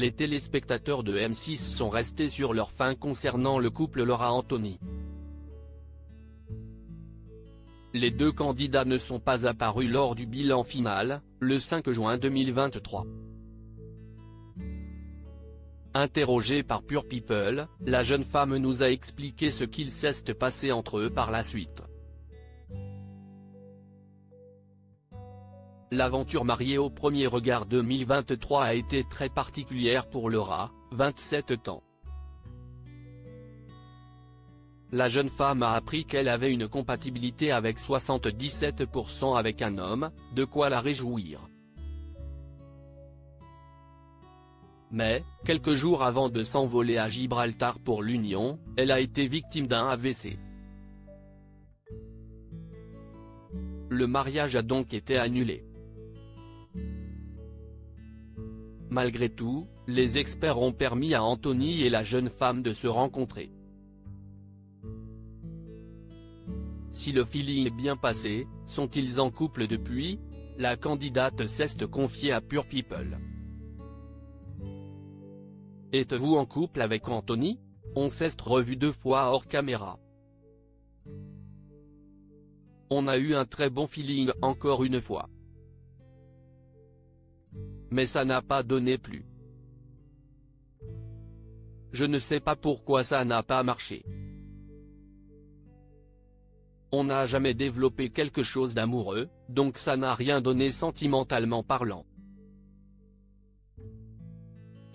les téléspectateurs de M6 sont restés sur leur faim concernant le couple Laura-Anthony. Les deux candidats ne sont pas apparus lors du bilan final, le 5 juin 2023. Interrogée par Pure People, la jeune femme nous a expliqué ce qu'il s'est passé entre eux par la suite. L'aventure mariée au premier regard 2023 a été très particulière pour Laura, 27 ans. La jeune femme a appris qu'elle avait une compatibilité avec 77% avec un homme, de quoi la réjouir. Mais, quelques jours avant de s'envoler à Gibraltar pour l'union, elle a été victime d'un AVC. Le mariage a donc été annulé. Malgré tout, les experts ont permis à Anthony et la jeune femme de se rencontrer. Si le feeling est bien passé, sont-ils en couple depuis? La candidate s'est confiée à Pure People. Êtes-vous en couple avec Anthony? On s'est revu 2 fois hors caméra. On a eu un très bon feeling encore une fois. Mais ça n'a pas donné plus. Je ne sais pas pourquoi ça n'a pas marché. On n'a jamais développé quelque chose d'amoureux, donc ça n'a rien donné sentimentalement parlant.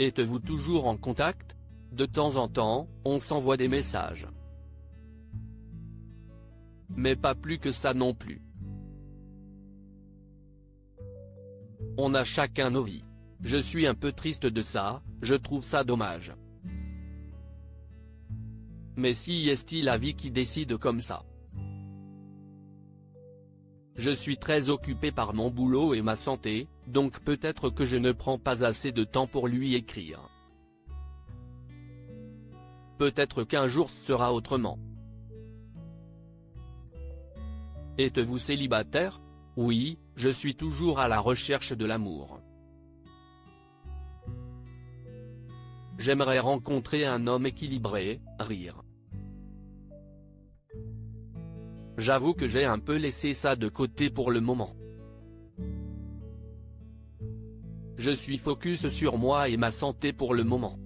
Êtes-vous toujours en contact? De temps en temps, on s'envoie des messages. Mais pas plus que ça non plus. On a chacun nos vies. Je suis un peu triste de ça, je trouve ça dommage. Mais si est-il la vie qui décide comme ça? Je suis très occupé par mon boulot et ma santé, donc peut-être que je ne prends pas assez de temps pour lui écrire. Peut-être qu'un jour ce sera autrement. Êtes-vous célibataire? Oui, je suis toujours à la recherche de l'amour. J'aimerais rencontrer un homme équilibré, rire. J'avoue que j'ai un peu laissé ça de côté pour le moment. Je suis focus sur moi et ma santé pour le moment.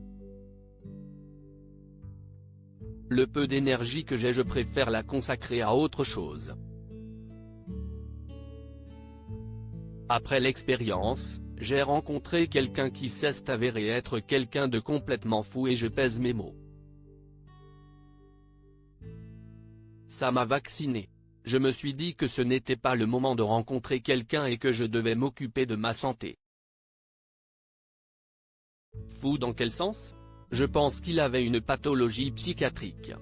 Le peu d'énergie que j'ai je préfère la consacrer à autre chose. Après l'expérience, j'ai rencontré quelqu'un qui s'est avéré être quelqu'un de complètement fou et je pèse mes mots. Ça m'a vacciné. Je me suis dit que ce n'était pas le moment de rencontrer quelqu'un et que je devais m'occuper de ma santé. Fou dans quel sens? Je pense qu'il avait une pathologie psychiatrique.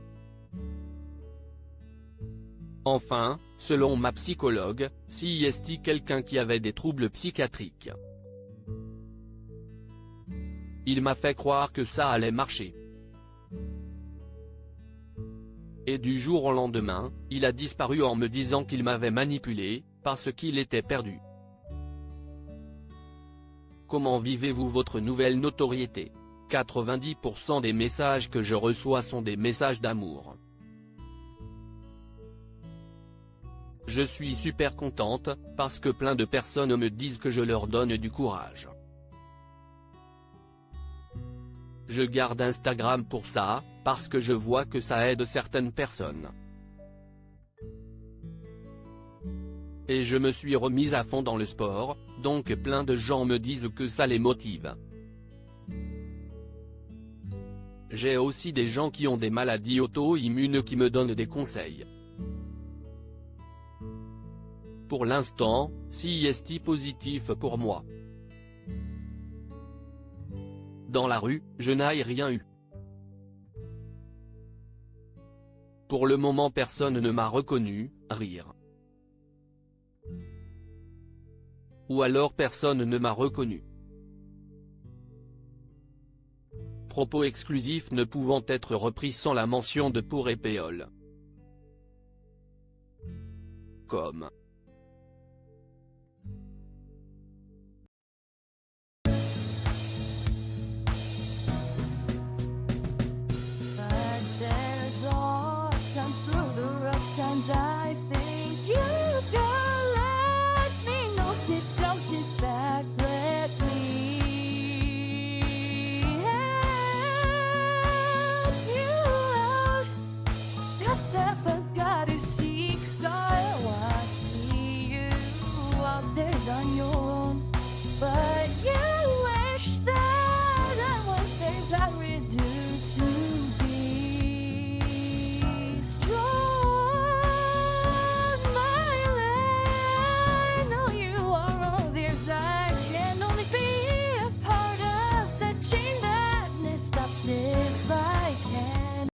Enfin, selon ma psychologue, si est quelqu'un qui avait des troubles psychiatriques. Il m'a fait croire que ça allait marcher. Et du jour au lendemain, il a disparu en me disant qu'il m'avait manipulé, parce qu'il était perdu. Comment vivez-vous votre nouvelle notoriété? 90% des messages que je reçois sont des messages d'amour. Je suis super contente, parce que plein de personnes me disent que je leur donne du courage. Je garde Instagram pour ça, parce que je vois que ça aide certaines personnes. Et je me suis remise à fond dans le sport, donc plein de gens me disent que ça les motive. J'ai aussi des gens qui ont des maladies auto-immunes qui me donnent des conseils. Pour l'instant, si est positif pour moi. Dans la rue, je n'ai rien eu. Pour le moment personne ne m'a reconnu, rire. Ou alors personne ne m'a reconnu. Propos exclusifs ne pouvant être repris sans la mention de Pure People. Comme comes through the rough times, I think you